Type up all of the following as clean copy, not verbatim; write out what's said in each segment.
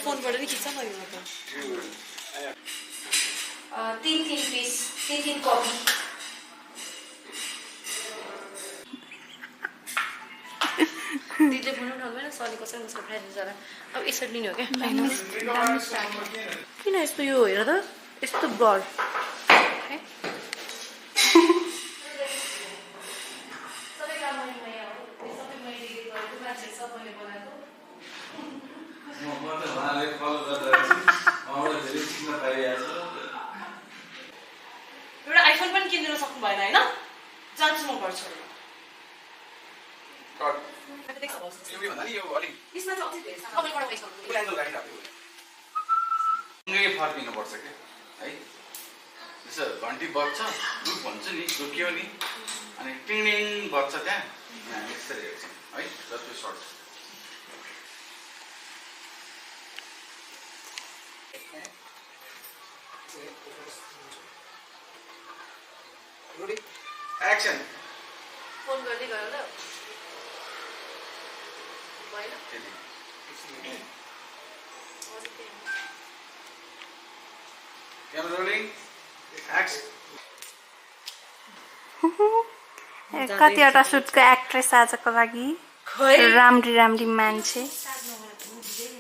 फोनबाट नि खिच्छ मैले त 3 पिस 3 कपी दिदीले भन्नु नभएन सरी कसरी कसरी फ्रेन्ड जरा अब यसरी लिने हो क्या किन यस्तो यो हेर त यस्तो ब्लड है एउटा आइफोन पनि किनिदिन सक्नु भएन होइन जान्छु म घर छोडेर फर्किनुपर्छ क्या है त्यसो घन्टी बज्छ ग्रुप भन्छु नि जोकियो नि अनि टिङ बज्छ त्यहाँ हामी यसरी हेर्छौँ है जति सर्ट एक्सन फोन गर्दै गर ल भएन क्यामेरा रोलिङ एक्सन कतिवटा सुटको एक्ट्रेस आजको लागि राम्री राम्री मान्छे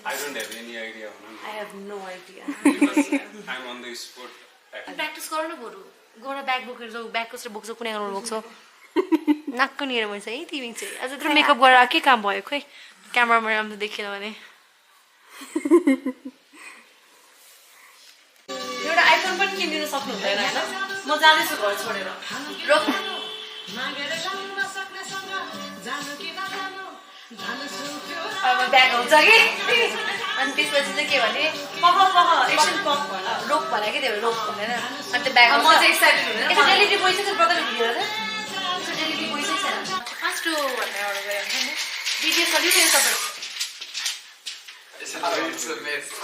I don't have any idea. I have no idea I'm on the spot. Practice गर न बरु गएर ब्याग बोकेर जाऊ ब्याग कसरी बोक्छौ कुनै अनुहार बोक्छौ नाक्क निएर मैले है तिमी चाहिँ अझ त्यो मेकअप गरेर के काम भयो खोइ क्यामेरामा राम्रो देखेन भने एउटा आइफोन पनि किनिदिन सक्नु हुँदैन होइन म जाँदैछु घर छोडेर रोक अब ब्याग हुन्छ कि अनि त्यसपछि चाहिँ के भने पख एकछिन पख रोक भने कि त्यो रोक भनेर अनि त्यो ब्याग म चाहिँ एक्साइटेड हुँदैन यसो डेलिभरी पैसा चाहिँ ब्रदर दिएर चाहिँ यसो डेलिभरी पैसै छैन फास्ट भनेर अर्डर गरेँ हुन्छ नि भिडियो चलिरहेको तपाईँ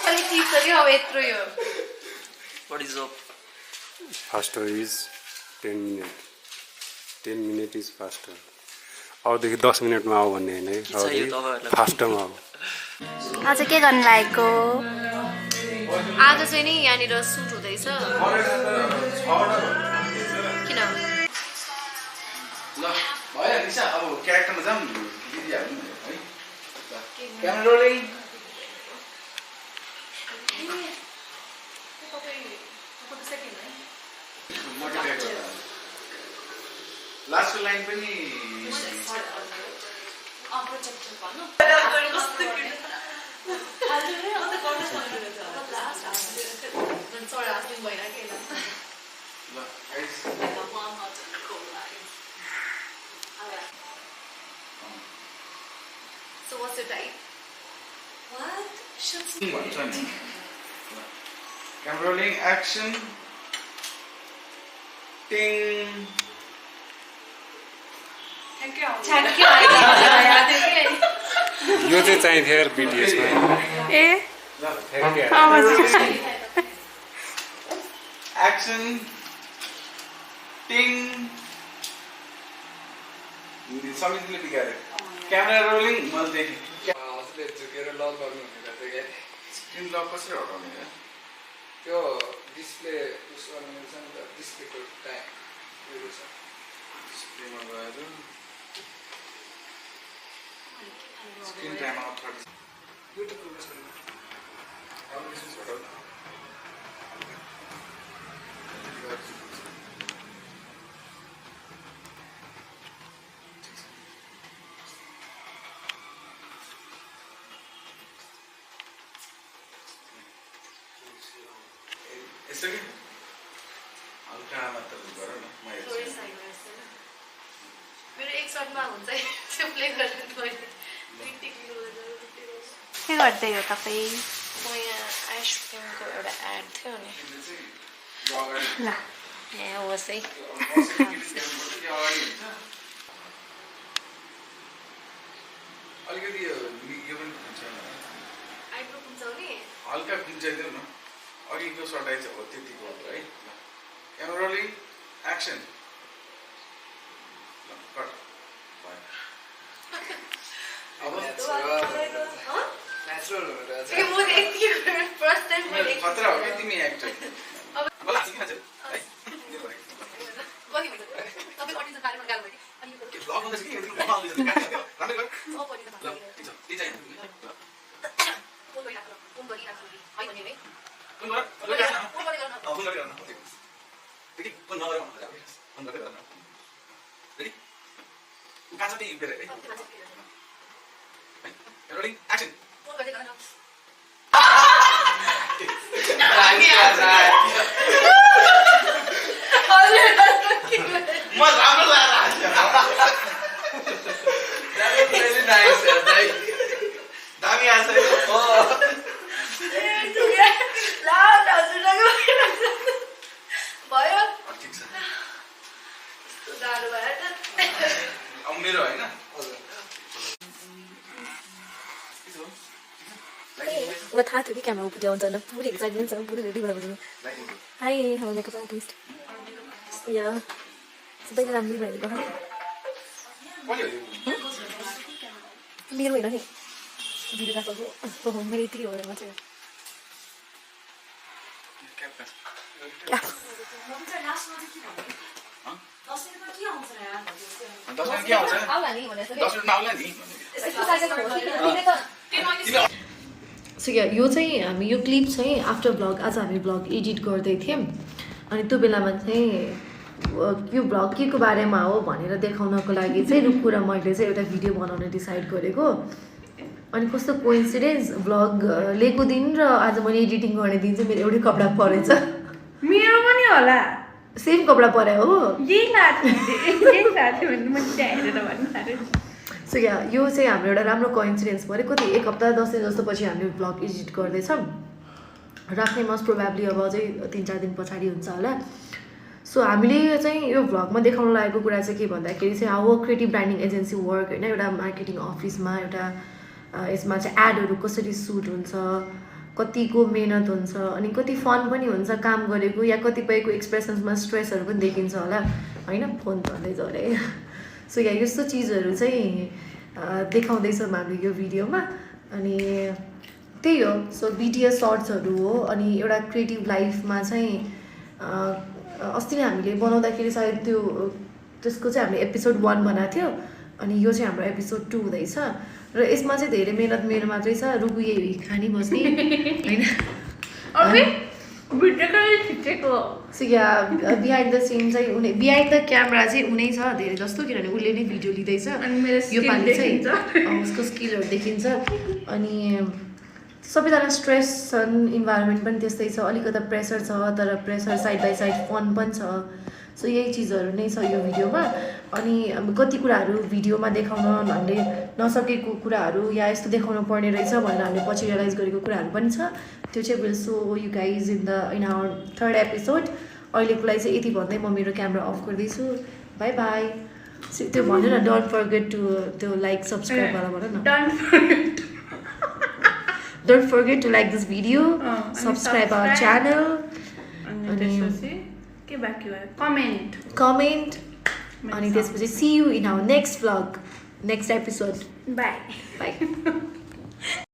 अलिक टिप्छ कि अब यत्रो यो Faster is 10 minutes. 10 minutes is faster. अबदेखि 10 मिनटमा आऊ भन्ने होइन है फास्टमा आऊ आज के गर्नु लागेको आज चाहिँ नि यहाँनिर सुट हुँदैछ किन ल भयो निशा अब क्यारेक्टरमा जाऊँ दिदिहाल्नु है क्यामेरा रोलिङ लास्टको लाइन पनि So what's your type? What? Camera rolling, action. Ting. Thank you. यो चाहिँ चाहिन्थ्यो यार बिटिएसमा ए Action. Ting. समितिले बिगारे क्यामेरा रोलिङ मैले देखेँ उसले झुकेर लक गर्नु भनेर चाहिँ क्या स्क्रिन लक कसरी हटाउने क्या त्यो डिस्प्ले उस गर्नु मिल्छ नि त डिस्प्लेको टाइम उयो छ डिस्प्लेमा गएर स्क्रिन टाइम आउट 30 यसो कि हल्का मात्र गर न म हेर्छु मेरो एक सर्टमा हुन्छ त्यो प्ले गर्दै मैले के गर्दै हो तपाईँ म यहाँ आइसक्रिमको एउटा एड थियो नि ल यहाँ होस् है अलिकति यो पनि हुन्छ आइब्रो कुन्छाउने हल्का कुन्चाइदेऊ न अघिको सटाइ चाहिँ हो त्यतिको है क्यामेरा रोलिङ एक्सन कट अब नेचुरल हो रहेछ ए म यति फर्स्ट टाइम मैले खतरा हो कि तिमी एक्टर मलाई हाँसी खान्छ है कति हुन्छ तपाईँ अटिन्छ बारेमा गाल भयो अनि यो ब्लग हुँदैछ कि ब्लग आउँदैछ राम्रै गर म पनि त ल ठिक छ त्यही चाहिँ फोन गरिराख्नु फोन गरिराख्नु है भने है फोन गर फोन गरिराख्नु फोन गरिराख्नु फोन गरेर न देखि फोन नगर फोन गरेर न रेडी कहाँ छ त्यही उभिएर है रोलिङ एक्सन फोन गर्दै गर्न म राम्रो लागेर दामी आछ भयो ठिक छ गाह्रो भयो अब मेरो होइन मलाई थाहा थियो कि क्यामेरा उपट्टि आउँछ होइन पुरै एक्साइटमेन्ट छ पुरै रेडी भएर हाई हाम्रो मेकअप आर्टिस्ट या सबैले राम्रै भएको मेरो होइन नि भिडियोग्राफरको मेरो यति हो मात्रै दसैँ के आउँछ आउला नि भनेर 10 मिनेटमा आउला नि सो यो चाहिँ हामी यो क्लिप चाहिँ आफ्टर ब्लग आज हामी ब्लग एडिट गर्दै थियौँ अनि त्यो बेलामा चाहिँ यो ब्लग के को बारेमा हो भनेर देखाउनको लागि चाहिँ रुक्कु र मैले चाहिँ एउटा भिडियो बनाउन डिसाइड गरेको अनि कस्तो कोइन्सिडेन्स ब्लग लिएको दिन र आज मैले एडिटिङ गर्ने दिन चाहिँ मेरो एउटै कपडा परेछ मेरो पनि होला सेम कपडा परे हो यही लाग्थ्यो भने म हेरेर भन्नु सो यो चाहिँ हाम्रो एउटा राम्रो कोइन्सिडेन्स पऱ्यो कति एक हप्ता 10 दिन जस्तो पछि हामीले ब्लग एडिट गर्दैछौँ राख्ने मोस्ट प्रोबेबली अब अझै 3-4 दिन पछाडि हुन्छ होला सो हामीले चाहिँ यो भ्लगमा देखाउन लागेको कुरा चाहिँ के भन्दाखेरि चाहिँ अब क्रिएटिभ ब्रान्डिङ एजेन्सी वर्क होइन एउटा मार्केटिङ अफिसमा एउटा यसमा चाहिँ एडहरू कसरी सुट हुन्छ कतिको मेहनत हुन्छ अनि कति फन पनि हुन्छ काम गरेको या कतिपयको एक्सप्रेसन्समा स्ट्रेसहरू पनि देखिन्छ होला होइन फोन चल्दै झरे सो यस्तो चिजहरू चाहिँ देखाउँदैछौँ हामीले यो भिडियोमा अनि त्यही हो सो BTS सर्ट्सहरू हो अनि एउटा क्रिएटिभ लाइफमा चाहिँ अस्ति नै हामीले बनाउँदाखेरि सायद त्यसको चाहिँ हामीले एपिसोड 1 बनाएको थियो अनि यो चाहिँ हाम्रो एपिसोड 2 हुँदैछ र यसमा चाहिँ धेरै मेहनत मेरो मात्रै छ रुगु यही खानी बस्ने होइन सो बिहाइन्ड द सिन चाहिँ बिहाइन्ड द क्यामेरा चाहिँ उनै छ धेरै जस्तो किनभने उसले नै भिडियो लिँदैछ यो पालि चाहिँ उसको स्किलहरू देखिन्छ अनि सबैजना स्ट्रेस छन् इन्भाइरोमेन्ट पनि त्यस्तै छ अलिकति प्रेसर छ तर pressure side by side fun पनि छ सो यही चिजहरू नै छ यो भिडियोमा अनि कति कुराहरू भिडियोमा देखाउन हामीले नसकेको कुराहरू या यस्तो देखाउन पर्ने रहेछ भनेर हामीले पछि रियलाइज गरेको कुराहरू पनि छ त्यो चाहिँ well so you guys in our 3rd episode अहिलेको लागि चाहिँ यति भन्दै म मेरो क्यामेरा अफ गर्दैछु बाई बाई त्यो भन्यो न डोन्ट फर्गेट टु त्यो लाइक सब्सक्राइब गरेर भन न Don't forget to like this video, subscribe our channel, comment, and see you in our next vlog, next episode. Bye. Bye.